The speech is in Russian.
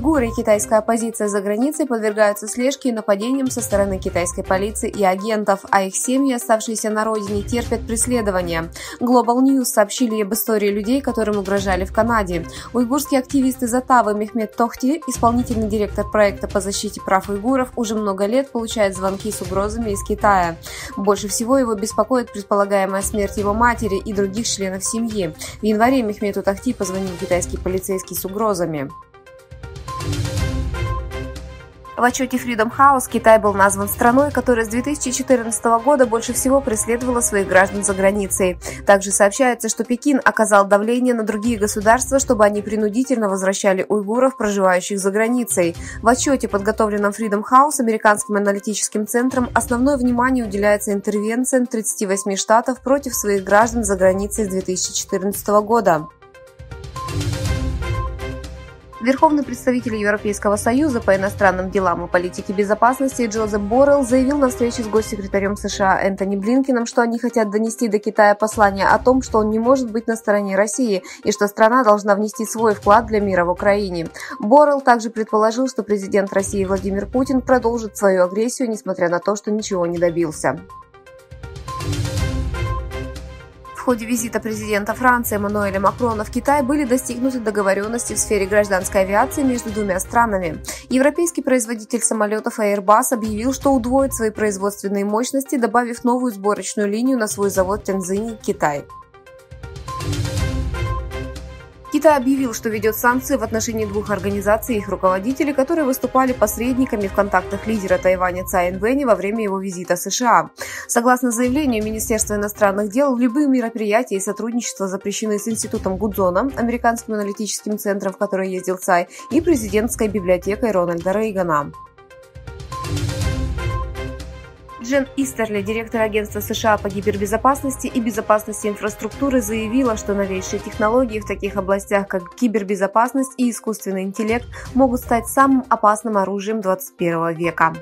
Уйгуры и китайская оппозиция за границей подвергаются слежке и нападениям со стороны китайской полиции и агентов, а их семьи, оставшиеся на родине, терпят преследования. Global News сообщили об истории людей, которым угрожали в Канаде. Уйгурский активист из Оттавы Мехмед Тохти, исполнительный директор проекта по защите прав уйгуров, уже много лет получает звонки с угрозами из Китая. Больше всего его беспокоит предполагаемая смерть его матери и других членов семьи. В январе Мехмету Тохти позвонил китайский полицейский с угрозами. В отчете Freedom House Китай был назван страной, которая с 2014 года больше всего преследовала своих граждан за границей. Также сообщается, что Пекин оказал давление на другие государства, чтобы они принудительно возвращали уйгуров, проживающих за границей. В отчете, подготовленном Freedom House, американским аналитическим центром, основное внимание уделяется интервенциям 38 штатов против своих граждан за границей с 2014 года. Верховный представитель Европейского союза по иностранным делам и политике безопасности Джозеп Боррелл заявил на встрече с госсекретарем США Энтони Блинкеном, что они хотят донести до Китая послание о том, что он не может быть на стороне России и что страна должна внести свой вклад для мира в Украине. Боррелл также предположил, что президент России Владимир Путин продолжит свою агрессию, несмотря на то, что ничего не добился. В ходе визита президента Франции Эммануэля Макрона в Китай были достигнуты договоренности в сфере гражданской авиации между двумя странами. Европейский производитель самолетов Airbus объявил, что удвоит свои производственные мощности, добавив новую сборочную линию на свой завод в Тяньцзине, Китай. Китай объявил, что ведет санкции в отношении двух организаций и их руководителей, которые выступали посредниками в контактах лидера Тайваня Цай Инвэня во время его визита в США. Согласно заявлению Министерства иностранных дел, любые мероприятия и сотрудничество запрещены с Институтом Гудзона, американским аналитическим центром, в который ездил Цай, и президентской библиотекой Рональда Рейгана. Джен Истерли, директор агентства США по кибербезопасности и безопасности инфраструктуры, заявила, что новейшие технологии в таких областях, как кибербезопасность и искусственный интеллект, могут стать самым опасным оружием 21 века.